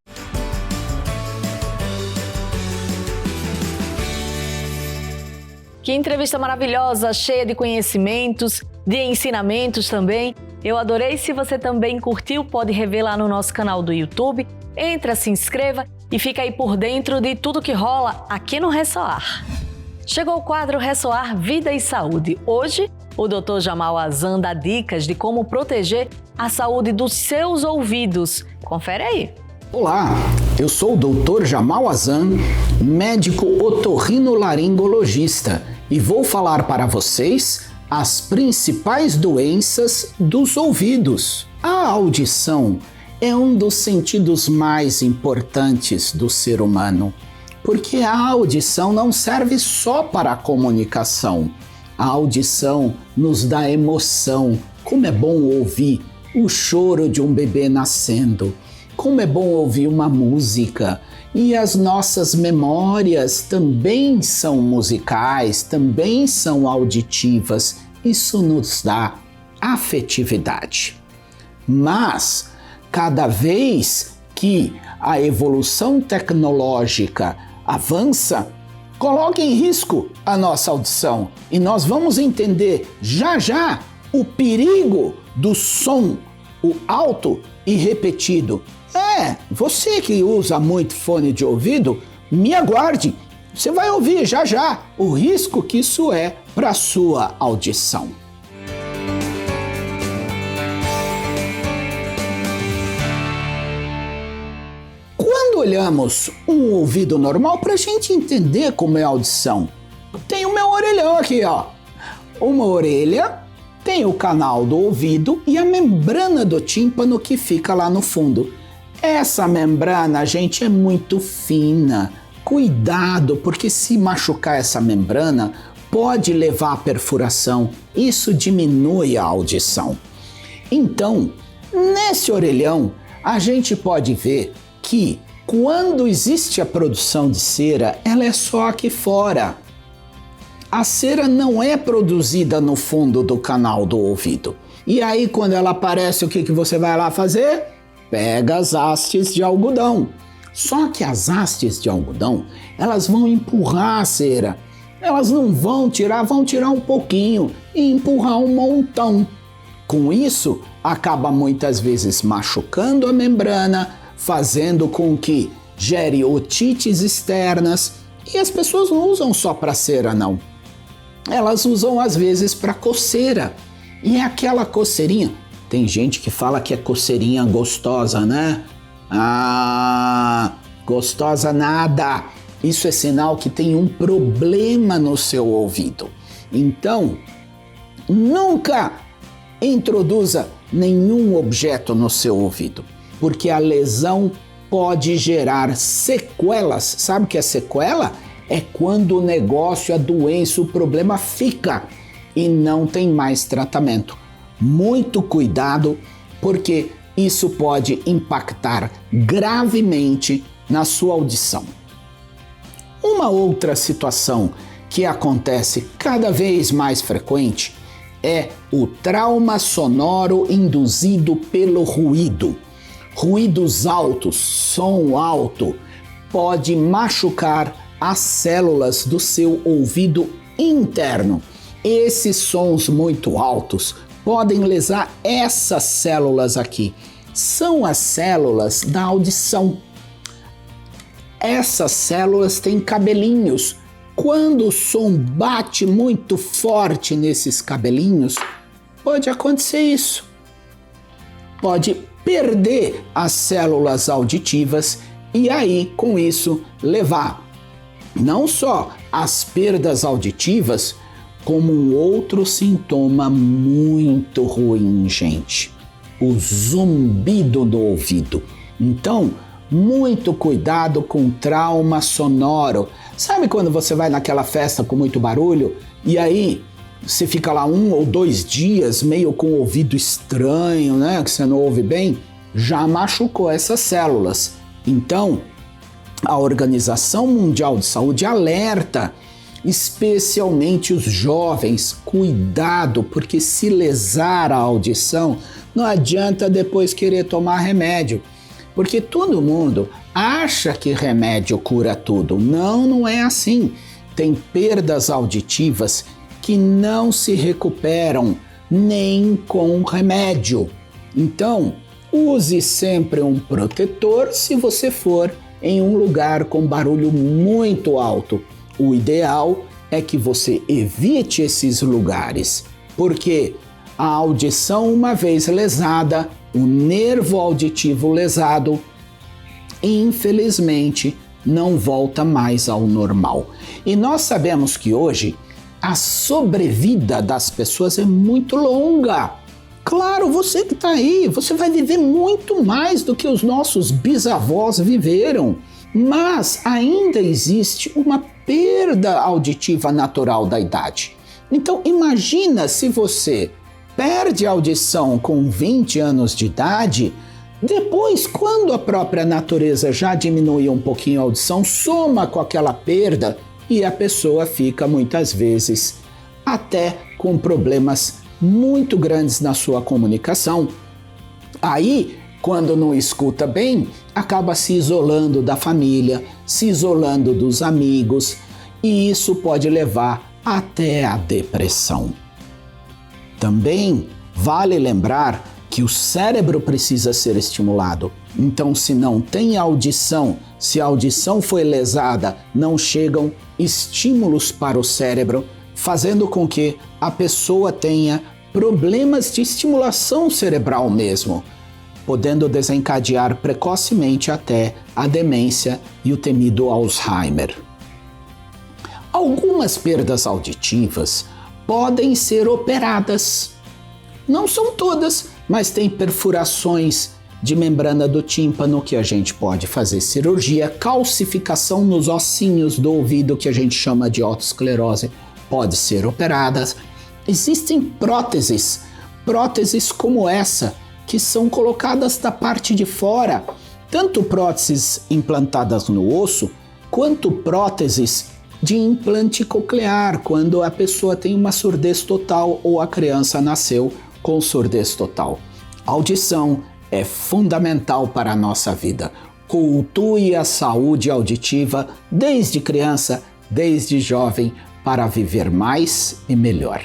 Que entrevista maravilhosa, cheia de conhecimentos, de ensinamentos também. Eu adorei. Se você também curtiu, pode rever lá no nosso canal do YouTube. Entra, se inscreva e fica aí por dentro de tudo que rola aqui no Ressoar. Chegou o quadro Ressoar Vida e Saúde. Hoje, o Dr. Jamal Azan dá dicas de como proteger a saúde dos seus ouvidos. Confere aí. Olá, eu sou o Dr. Jamal Azan, médico otorrinolaringologista, e vou falar para vocês as principais doenças dos ouvidos. A audição é um dos sentidos mais importantes do ser humano, porque a audição não serve só para a comunicação. A audição nos dá emoção. Como é bom ouvir o choro de um bebê nascendo. Como é bom ouvir uma música. E as nossas memórias também são musicais, também são auditivas. Isso nos dá afetividade. Mas, cada vez que a evolução tecnológica avança, coloca em risco a nossa audição. E nós vamos entender já já o perigo do som, o alto e repetido. Você que usa muito fone de ouvido, me aguarde. Você vai ouvir já já o risco que isso é para a sua audição. Quando olhamos um ouvido normal, para a gente entender como é a audição, tem o meu orelhão aqui, ó. Uma orelha, tem o canal do ouvido e a membrana do tímpano que fica lá no fundo. Essa membrana, gente, é muito fina. Cuidado, porque se machucar essa membrana, pode levar à perfuração. Isso diminui a audição. Então, nesse orelhão, a gente pode ver que quando existe a produção de cera, ela é só aqui fora. A cera não é produzida no fundo do canal do ouvido. E aí, quando ela aparece, o que você vai lá fazer? Pega as hastes de algodão. Só que as hastes de algodão, elas vão empurrar a cera. Elas não vão tirar um pouquinho e empurrar um montão. Com isso, acaba muitas vezes machucando a membrana, fazendo com que gere otites externas. E as pessoas não usam só para cera, não. Elas usam às vezes para coceira. E é aquela coceirinha. Tem gente que fala que é coceirinha gostosa, né? Gostosa nada. Isso é sinal que tem um problema no seu ouvido. Então, nunca introduza nenhum objeto no seu ouvido, porque a lesão pode gerar sequelas. Sabe o que é sequela? É quando o negócio, a doença, o problema fica e não tem mais tratamento. Muito cuidado, porque isso pode impactar gravemente na sua audição. Uma outra situação que acontece cada vez mais frequente é o trauma sonoro induzido pelo ruído. Ruídos altos, som alto, pode machucar as células do seu ouvido interno. Esses sons muito altos podem lesar essas células aqui. São as células da audição. Essas células têm cabelinhos. Quando o som bate muito forte nesses cabelinhos, pode acontecer isso. Pode perder as células auditivas e aí, com isso, levar não só as perdas auditivas, como um outro sintoma muito ruim, gente. O zumbido do ouvido. Então, muito cuidado com trauma sonoro. Sabe quando você vai naquela festa com muito barulho e aí você fica lá 1 ou 2 dias meio com o ouvido estranho, né? Que você não ouve bem? Já machucou essas células. Então, a Organização Mundial de Saúde alerta especialmente os jovens, cuidado, porque se lesar a audição, não adianta depois querer tomar remédio, porque todo mundo acha que remédio cura tudo. Não, não é assim. tem perdas auditivas que não se recuperam nem com remédio. Então, use sempre um protetor se você for em um lugar com barulho muito alto. O ideal é que você evite esses lugares, porque a audição, uma vez lesada, o nervo auditivo lesado, infelizmente, não volta mais ao normal. E nós sabemos que hoje a sobrevida das pessoas é muito longa. Claro, você que está aí, você vai viver muito mais do que os nossos bisavós viveram, mas ainda existe uma perda auditiva natural da idade. Então imagina se você perde a audição com 20 anos de idade, depois, quando a própria natureza já diminui um pouquinho a audição, soma com aquela perda e a pessoa fica muitas vezes até com problemas muito grandes na sua comunicação. Aí, quando não escuta bem, acaba se isolando da família, se isolando dos amigos, e isso pode levar até a depressão. Também vale lembrar que o cérebro precisa ser estimulado. Então, se não tem audição, se a audição foi lesada, não chegam estímulos para o cérebro, fazendo com que a pessoa tenha problemas de estimulação cerebral mesmo, podendo desencadear precocemente até a demência e o temido Alzheimer. Algumas perdas auditivas podem ser operadas. Não são todas, mas tem perfurações de membrana do tímpano que a gente pode fazer cirurgia, calcificação nos ossinhos do ouvido que a gente chama de otosclerose pode ser operadas. Existem próteses como essa que são colocadas da parte de fora, tanto próteses implantadas no osso quanto próteses de implante coclear, quando a pessoa tem uma surdez total ou a criança nasceu com surdez total. Audição é fundamental para a nossa vida. Cultue a saúde auditiva desde criança, desde jovem, para viver mais e melhor.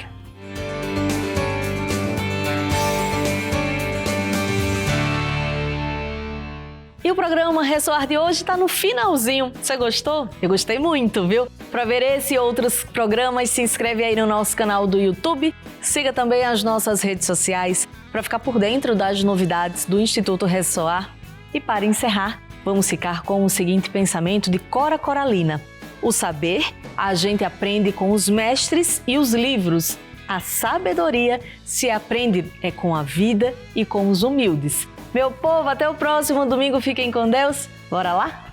E o programa Ressoar de hoje está no finalzinho. Você gostou? Eu gostei muito, viu? Para ver esse e outros programas, se inscreve aí no nosso canal do YouTube. Siga também as nossas redes sociais para ficar por dentro das novidades do Instituto Ressoar. E para encerrar, vamos ficar com o seguinte pensamento de Cora Coralina. O saber a gente aprende com os mestres e os livros. A sabedoria se aprende com a vida e com os humildes. Meu povo, até o próximo domingo. Fiquem com Deus. Bora lá?